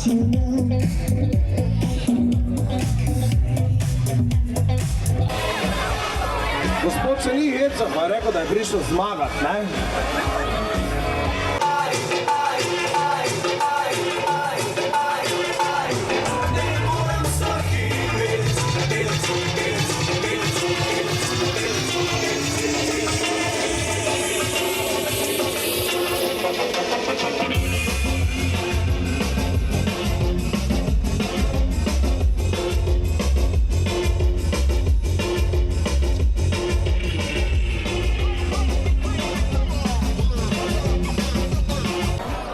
Gospod se ni hecal, pa je rekel, da je prišel zmagati, ne?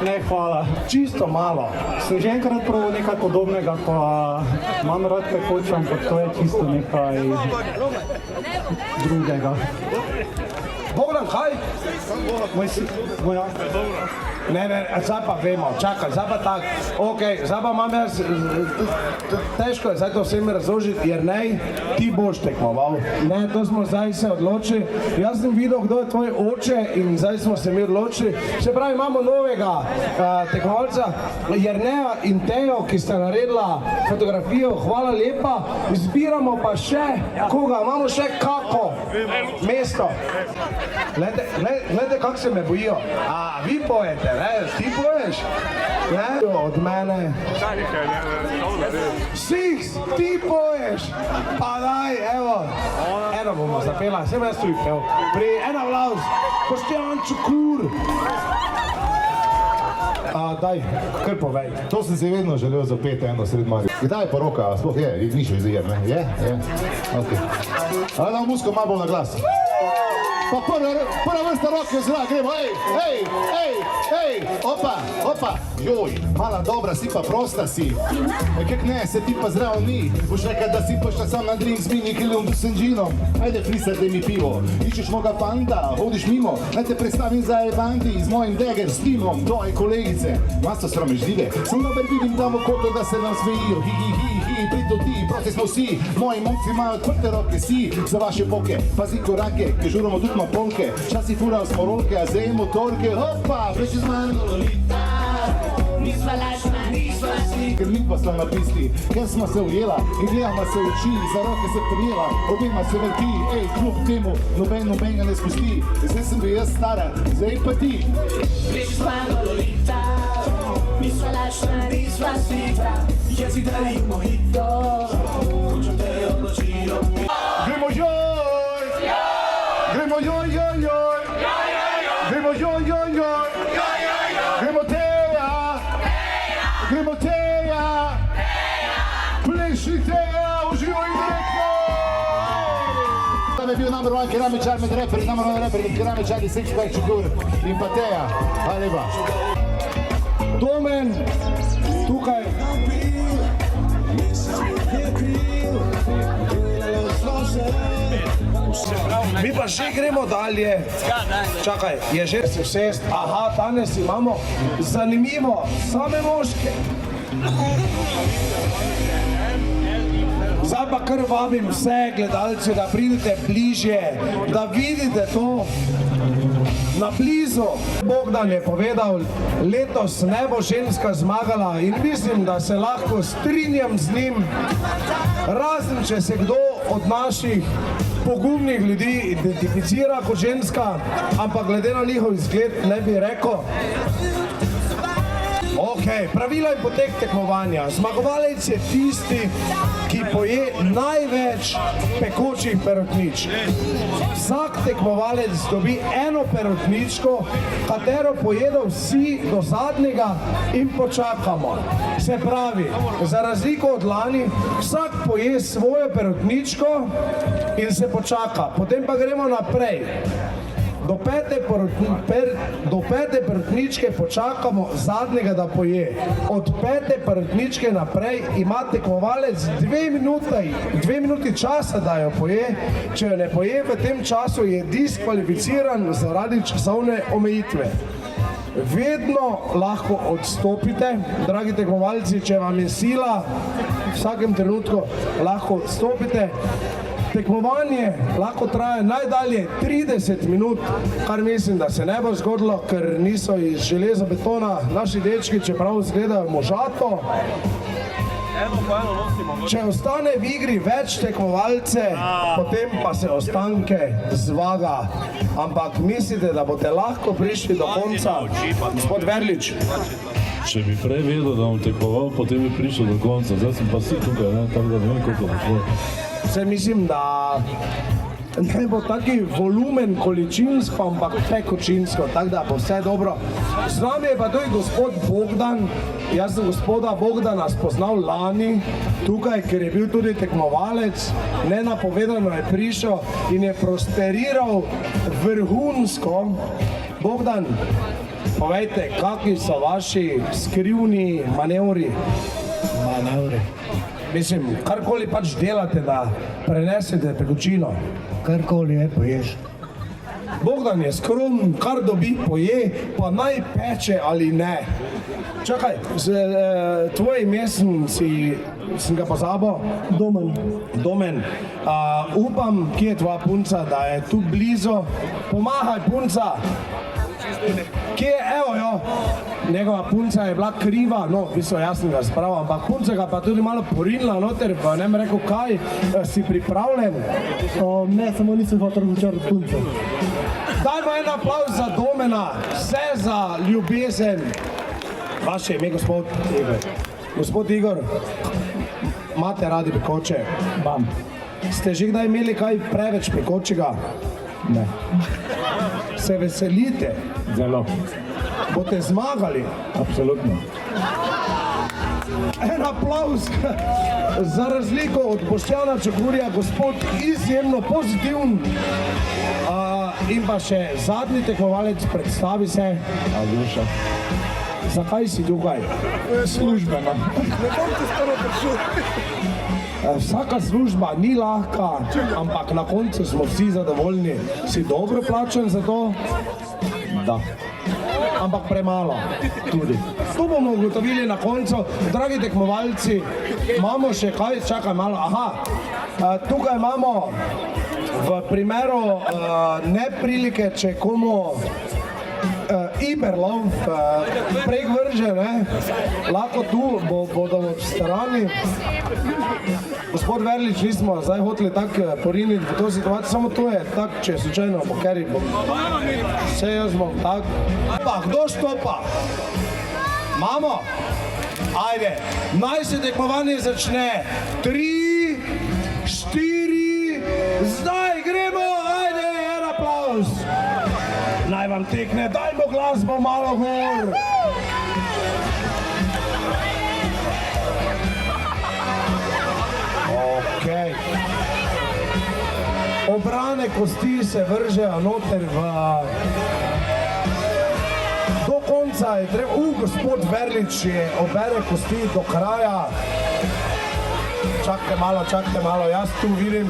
Ne, hvala. Čisto malo. Sem že enkrat probal nekaj podobnega, pa imam rad kaj hočem, ampak to je čisto nekaj drugega. Bogdan, kaj? Moja. Ne, zdaj pa vemo, čakaj, zdaj pa tak, okej, zdaj pa imam jaz, težko je zdaj to vsem razložiti, jer ne, ti boš tekmoval. Ne, to smo zdaj se odločili, jaz sem videl, kdo je tvoj oče in zdaj smo se mi odločili. Se pravi, imamo novega tekmovalca, Jerneja in Tejo, ki sta naredila fotografijo, hvala lepa. Izbiramo pa še koga, imamo še kako mesto. Glede, kako se me bojijo. A, vi pojete, ne? Ti poješ? Ne? Od mene. Six, ti poješ. Pa daj, evo. Eno bomo zapela, sem jaz tu pel. En aplauz. Boštjan Čukur. Daj, kar povej. To sem si vedno želel zapeti eno sred Marija. Kdaj je poroka? Sploh je, ni še izjer, ne? Je? Ok. Ali dam musko malo bolj na glas. Pa prva vrsta roke v zrak, gremo, ej, opa, joj, mala dobra si pa prosta si. Kak ne, se ti pa zdravo ni, boš rekel, da si pošla sam na drink z mini kilom s senžinom. Ajde, frisar, daj mi pivo, iščeš moga panda, hodiš mimo, naj te predstavim za Evandi z mojim deger, s timom, tvoje kolegice, maso sramežljive, sem dober vidim tam v kotu, da se nam smejijo, hi, pridu ti, prosti smo vsi, moji momci imajo odprte roke, si za vaše boke, pazi korake, ki žuramo tudi polke, časi furao smo rolke, a zdaj motorke, hopa, preči z mano Lolita, nisva lažna, nisva si. Ker mi pa smo napisti, ker smo se ujela in gledamo se v oči, za roke se prijela, obima se vrti, ej, kljub temu, noben ga ne spusti, zdaj sem bil jaz stara, zdaj pa ti. Preči z mano Lolita, nisva lažna, nisva si, jaz si dali mojito, hočem te odločijo. Gremo joj! Gremo joj, gremo joj, gremo Teja, pleši Teja, uživo in direktno! Tam je bil number one keramičar med reperi, number one reperi, keramičar iz Sixpack Čukur in pa Teja, hvala lepa. Domen, tukaj. Mi pa še gremo dalje. Čakaj, je že se vsest. Aha, danes imamo zanimivo, same moške. Zdaj pa kar vabim vse gledalce, da pridete bližje, da vidite to na blizu. Bogdan je povedal, letos ne bo ženska zmagala in mislim, da se lahko strinjam z njim, razen če se kdo od naših pogumnih ljudi identificira kot ženska, ampak glede na njihov izgled ne bi rekel. Ok, pravila in potek tekmovanja. Zmagovalec je tisti, ki poje največ pekočih perutničk. Vsak tekmovalec dobi eno perutničko, katero pojedo vsi do zadnjega in počakamo. Se pravi, za razliko od lani, vsak poje svojo perutničko in se počaka. Potem pa gremo naprej. Do pete perutničke počakamo zadnjega, da poje. Od pete perutničke naprej ima tekmovalec 2 minuti časa, da jo poje. Če jo ne poje v tem času, je diskvalificiran zaradi časovne omejitve. Vedno lahko odstopite, dragi tekmovalci, če vam je sila, v vsakem trenutku lahko odstopite. Tekmovanje lahko traja najdalje 30 minut, kar mislim, da se ne bo zgodilo, ker niso iz železobetona naši dečki, čeprav izgledajo možato. Če ostane v igri več tekmovalce, potem pa se ostanke zvaga. Ampak mislite, da boste lahko prišli do konca? Gospod Verlič. Če bi prej vedel, da bom tekmoval, potem bi prišel do konca. Zdaj sem pa si tukaj, ne? Tako da ne vem, koliko bo šlo. Vse mislim, da ne bo taki volumen količinsko, ampak tekočinsko, tako da bo vse dobro. Z nami je pa tudi gospod Bogdan. Jaz sem gospoda Bogdana spoznal lani tukaj, ker je bil tudi tekmovalec. Nenapovedano je prišel in je prosteriral vrhunsko. Bogdan, povejte, kakvi so vaši skrivni manevri? Manevri. Mislim, karkoli pač delate, da prenesete tekočino. Karkoli je, poješ. Bogdan je skromen, kar dobi, poje, pa naj peče ali ne. Čakaj, tvoje ime sem ga pozabil? Domen. Upam, kje je tvoja punca, da je tu blizu. Pomahaj, punca. Kje je, evo jo, njegova punca je bila kriva, no, jaz sem ga spravil, ampak punca ga pa tudi malo porinila noter, pa ne bi rekel, kaj, si pripravljen? Ne, samo nisem hotel razočarati punce. Dajmo en aplavz za Domena, vse za ljubezen. Vaše ime, gospod Igor. Gospod Igor, imate radi pekoče? Bam. Ste že kdaj imeli kaj preveč pekočega? Ne. Se veselite? Zelo. Boste zmagali? Absolutno. En aplavz za razliko od Boštjana Čokurja, gospod izjemno pozitiven. In pa še zadnji tekmovalec, predstavi se. Aljoša. Zakaj si tukaj? Službeno. Vsaka služba ni lahka, ampak na koncu smo vsi zadovoljni. Si dobro plačan za to? Da. Ampak premalo tudi. To bomo ugotovili na koncu. Dragi tekmovalci, imamo še kaj? Čakaj malo. Aha, tukaj imamo v primeru neprilike, če komu Iberlov prek vrže, lahko tu bodo v strani. Gospod Verlič, nismo zdaj hoteli tako poriniti v to situacijo, samo to je tako, če slučajno bo keri, vse jaz bom tako. Pa, kdo štopa? Mamo? Ajde, naj se tekmovanje začne. 3, 4, zdaj gremo, ajde, en aplavz. Naj vam tekne, dajmo glasbo malo gor. Okej. Obrane kosti se vržejo noter v... Do konca je treba... Gospod Verlič je obere kosti do kraja. Čakajte malo, jaz tu vidim.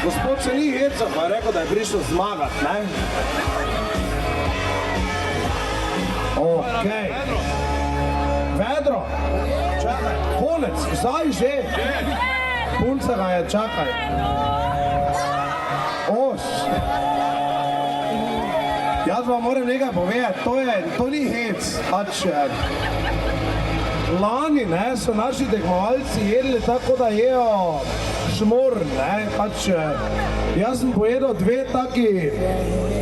Gospod se ni hecal, pa je rekel, da je prišel zmagat, ne? Okej. Vedro, čakaj, konec, zdaj že. Punca ga je, čakaj. Os. Jaz vam moram nekaj povedati, to ni hec. Pač, lani so naši tekmovalci jedli tako, da jejo šmor, pač jaz sem pojedel 2 taki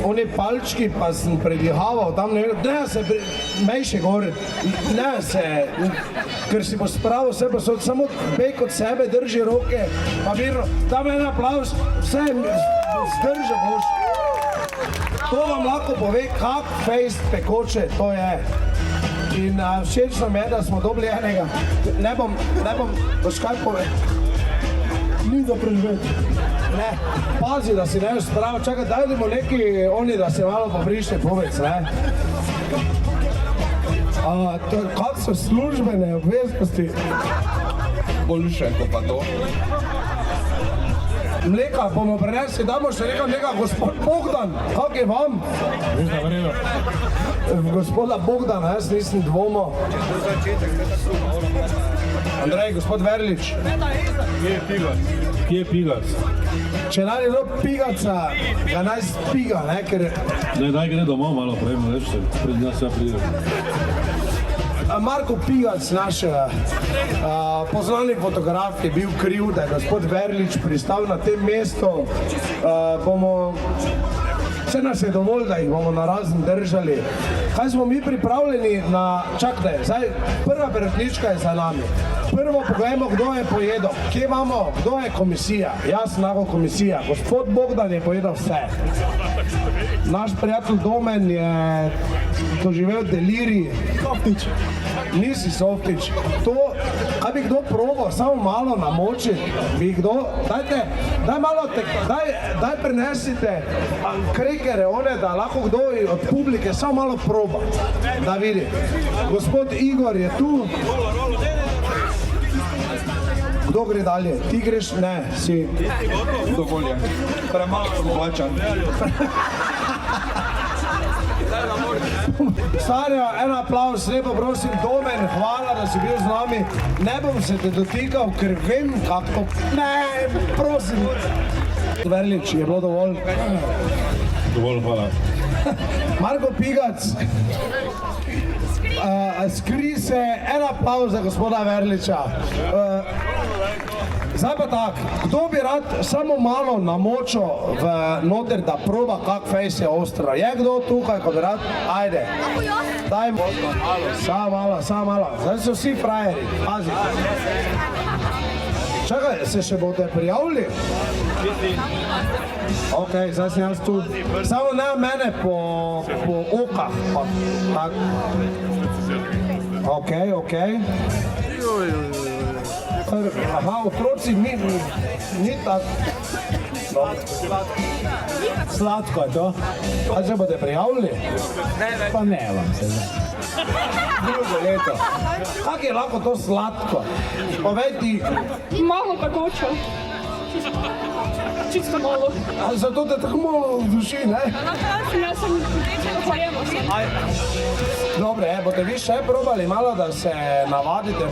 oni palčki, pa sem predihaval tam, ne se mejše gor, ker si bo spravil vse posod, samo bek od sebe, drži roke, pa mirno, tam en aplavz, vse zdržal boš. To vam lahko pove, kak fejst pekoče to je. In všeč nam je, da smo dobili enega. Ne bom, boš kaj pove? Ni za preživeti. Ne, pazi, da si ne veš spravo. Čakaj, dajdemo neki oni, da se malo pobrište povec, ne? Kak so službene obveznosti? Boljše, ko pa to. Mleka bomo prenesli, damo še nekaj, gospod Bogdan, kak je vam? Veš, da vredo. Gospoda Bogdana, jaz nisem dvomo. Andrej, gospod Verlič. Kje je Tigor? Kje je pigac? Če naj nekdo pigaca, ga naj spiga, ne, ker Naj gre domov malo prej, mu rečete, pred nas ja pride. Marko Pigac, naš poznani fotograf, je bil kriv, da je gospod Verlič pristal na tem mestu. Vse nas je dovolj, da jih bomo narazen držali. Kaj smo mi pripravljeni na... Čakajte, zdaj prva perutnička je za nami. Prvo pogledamo, kdo je pojedel. Kje imamo? Kdo je komisija? Jaz sem lahko komisija. Gospod Bogdan je pojedel vse. Naš prijatelj Domen je doživel delirij. Softič. Nisi Softič. To, kaj bi kdo probal, samo malo namočiti, bi kdo, daj prinesite krekere one, da lahko kdo od publike samo malo proba, da vidi. Gospod Igor je tu. Kdo gre dalje? Ti greš? Ne, si. Dovoljen. Premalo sem plačan. Starja, en aplauz, lepo prosim, Domen, hvala, da si bil z nami. Ne bom se te dotikal, ker vem, kako... Ne, prosim. Verlič, je bilo dovolj. Dovolj, hvala. Marko Pigac, skri se, en aplauz za gospoda Verliča. Zdaj pa tak, kdo bi rad samo malo namočil noter, da proba, kak fejs je ostro? Je kdo tukaj, ko bi rad? Ajde. Daj samo malo. Zdaj so vsi frajeri, pazi. Čakaj, se še boste prijavili? Ok, zdaj sem jaz tu. Samo ne mene po okah. Ok. Aha, otroci, ni tako. Sladko je to. A se boste prijavili? Pa ne vam se zdaj. Drugo leto. Kako je lahko to sladko? Povej ti. Malo pekoče. Čisto malo. A zato te tako malo duši, ne? Jaz sem hlajeno sem. Dobre, boste vi še probali malo, da se navadite.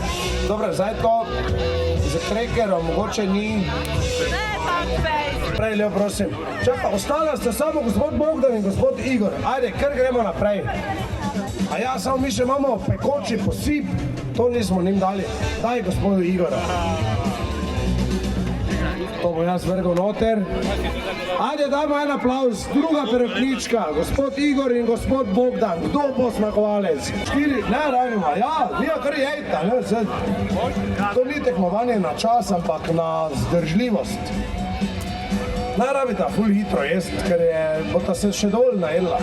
Dobre, zdaj to z krekerom mogoče ni. Ne, tak fejs. Prej, Leo, prosim. Čakaj, ostala ste samo gospod Bogdan in gospod Igor. Ajde, kar gremo naprej. A ja, samo mi še imamo pekoči posip. To nismo njim dali. Daj gospodu Igora. To bom jaz vrgal noter. Ajde, dajmo en aplauz. Druga perutnička. Gospod Igor in gospod Bogdan. Kdo bo zmagovalec? 4, ne rabimo. Ja, nija kar jejta. To ni tekmovanje na čas, ampak na zdržljivost. Ne rabita ful hitro jest, ker bosta se še dovolj najedla.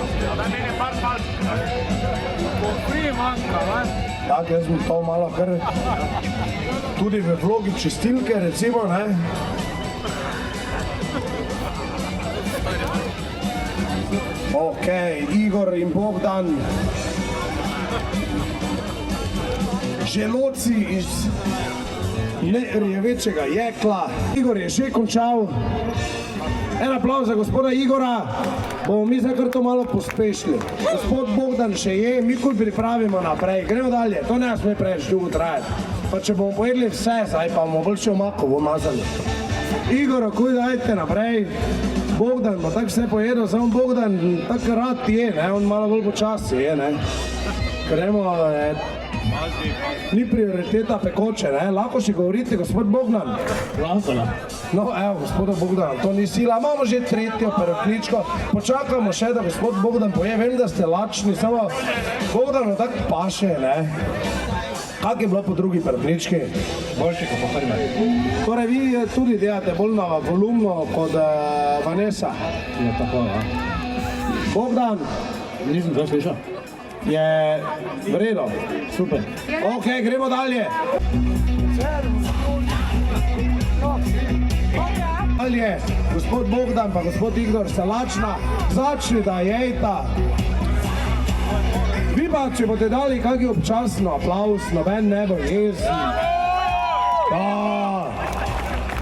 Tak, jaz bom to malo kar tudi v vlogi čistilke, recimo, ne. Ok, Igor in Bogdan. Želoci iz nerjevečega jekla. Igor je že končal. En aplauz za gospoda Igora. Bomo mi zdaj kar to malo pospešili. Gospod Bogdan še je, mi kul pripravimo naprej. Gremo dalje, to ne sme preveč dolgo trajati. Pa če bomo pojedli vse, zdaj pa bomo bolj še omako pomazali. Igor, kuj dajte naprej. Bogdan bo tako vse pojedel, samo Bogdan tako rad je, ne, on malo bolj počasi je, ne. Gremo, ni prioriteta pekoče, ne, lahko še govorite, gospod Bogdan. Lahko. No, evo, gospoda Bogdana, to ni sila, imamo že tretjo perutničko, počakamo še, da gospod Bogdan poje, vem, da ste lačni, samo Bogdanu tako paše, ne. Kak je bilo po drugi perutnički? Boljše kot po prvi. Torej, vi tudi delate bolj na volumno kot Vanessa. Je tako, ja. Bogdan Nisem to slišal. je v redu. Super. Ok, gremo dalje. Dalje, gospod Bogdan pa gospod Igor sta lačna, začni da jejta. Vi pa, če boste dali kakšen občasno aplauz, noben ne bo jezen.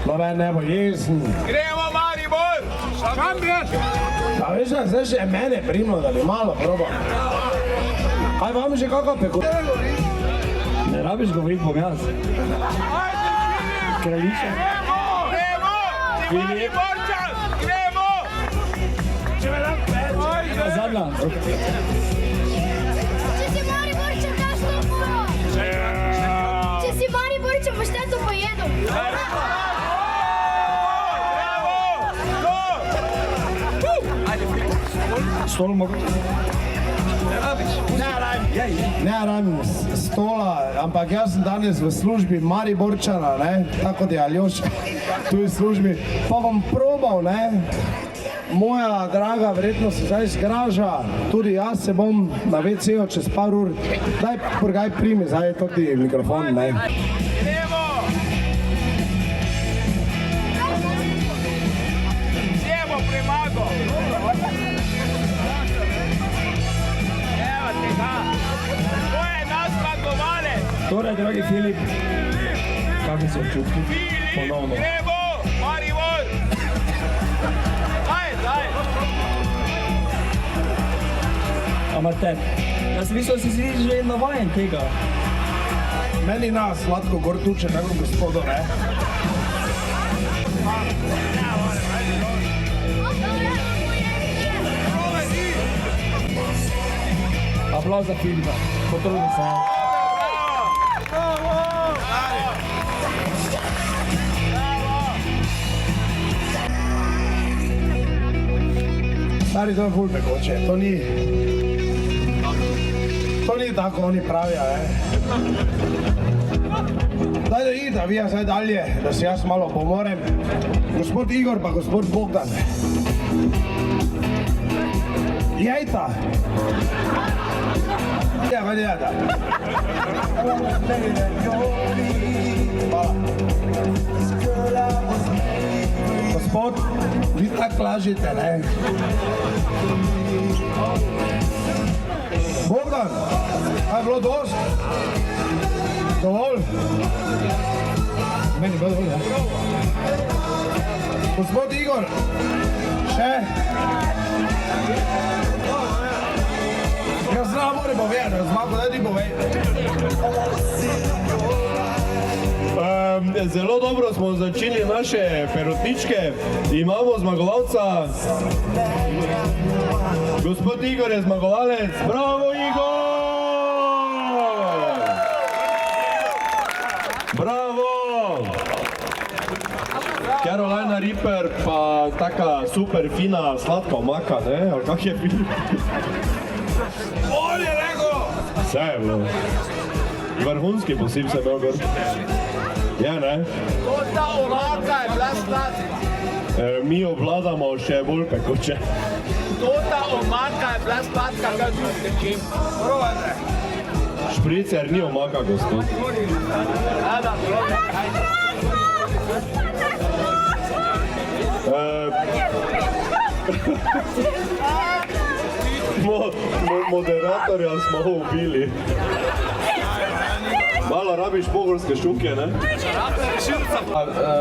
Noben ne bo jezen. Gremo, Maribor! Šampion! A veš, da zdaj še mene primno, da bi malo probal. Kaj vam že kakva pekoča? Ne rabiš govoriti, bom jaz. Kraljica. Mariborčan, gremo! Zadnja. Če si Mariborčan, daš to poro. Če si Mariborčan, boš te to pojedel. Stol mogo. Ne rabim stola, ampak jaz sem danes v službi Mariborčana, ne, tako da je Aljoš tu v službi, pa bom probal, ne. Moja draga verjetno se zdaj zgraža, tudi jaz se bom na WC-ju čez par ur. Daj, prgaj primi zdaj toti mikrofon, ne. Gremo! Sjemo premago! Evo te ga! To je nas zmagovalec! Torej, dragi Filip, kakšni so občutki? Ponovno. Gremo! Maribor! Daj! Amater, jaz mislil, si že navajen tega. Meni nas sladko gor tuče, tako gospodo, ne. Aplauz za Filipa, potrudil se. Stari, to je ful pekoče, to ni tako, oni pravijo, ne. Daj da ida, vija zdaj dalje, da se jaz malo pomorem. Gospod Igor pa gospod Bogdan. Jajta. Ja, hajde jada. Hvala. Gospod, vi tako lažite, ne? Bogdan, kaj je bilo dost? Dovolj? Meni bilo dovolj, ja. Gospod Igor, še? Jaz znam moram povedati, zmago, daj ti povej. Zelo dobro smo začeli naše perotničke, imamo zmagovalca. Gospod Igor je zmagovalec, bravo Igor! Bravo! Carolina Reaper pa taka super fina sladka omaka, ne? Ali kak je bil? Bolje nego! Vse je bilo. Vrhunski posip se imel gor. Ja, ne? To ta omaka je bila sladka. Mi obvladamo še bolj pekoče. To ta omaka je bila sladka, kaj tu tečim. Provajte. Špricer ni omaka, gospod. Adam, Moderatorja smo ubili. Malo rabiš pogorske šuke, ne?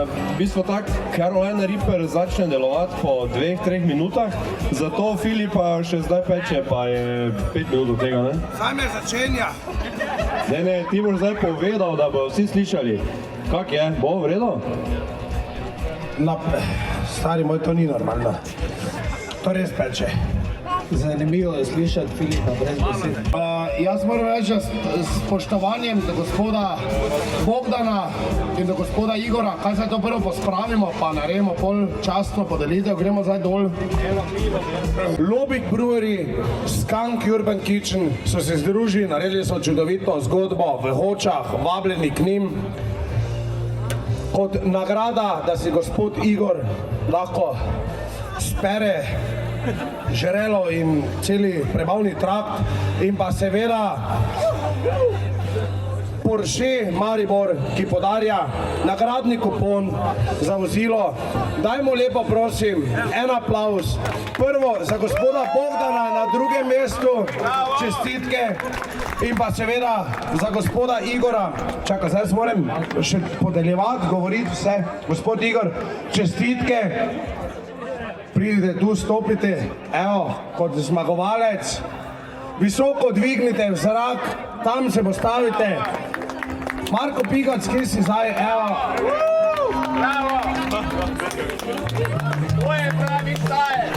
V bistvu tako, Carolina Reaper začne delovati po 2-3 minutah, zato Filipa še zdaj peče, pa je 5 minut od tega, ne? Saj me začenja. Ne, ti boš zdaj povedal, da bodo vsi slišali. Kak je? Bo v redu? Stari moj, to ni normalno. To res peče. Zanimivo je slišati Filipa brez besed. Jaz moram reči, da s spoštovanjem do gospoda Bogdana in do gospoda Igora, kaj se to prvo pospravimo, pa naredimo pol častno podelitev, gremo zdaj dol. Lobik Brewery, Skunk Urban Kitchen so se združili, naredili so čudovito zgodbo v Hočah, vabljeni k njim. Kot nagrada, da si gospod Igor lahko spere žrelo in celi prebavni trakt in pa seveda Porsche Maribor, ki podarja nagradni kupon za vozilo. Dajmo lepo prosim en aplauz. Prvo za gospoda Bogdana na drugem mestu, čestitke. In pa seveda za gospoda Igora, čakaj, zdaj moram še podeljevati, govoriti vse. Gospod Igor, čestitke. Pridite tu, stopite, evo, kot zmagovalec. Visoko dvignite v zrak, tam se postavite. Marko Pigac, kje si zdaj, evo. Bravo! To je pravi stajec.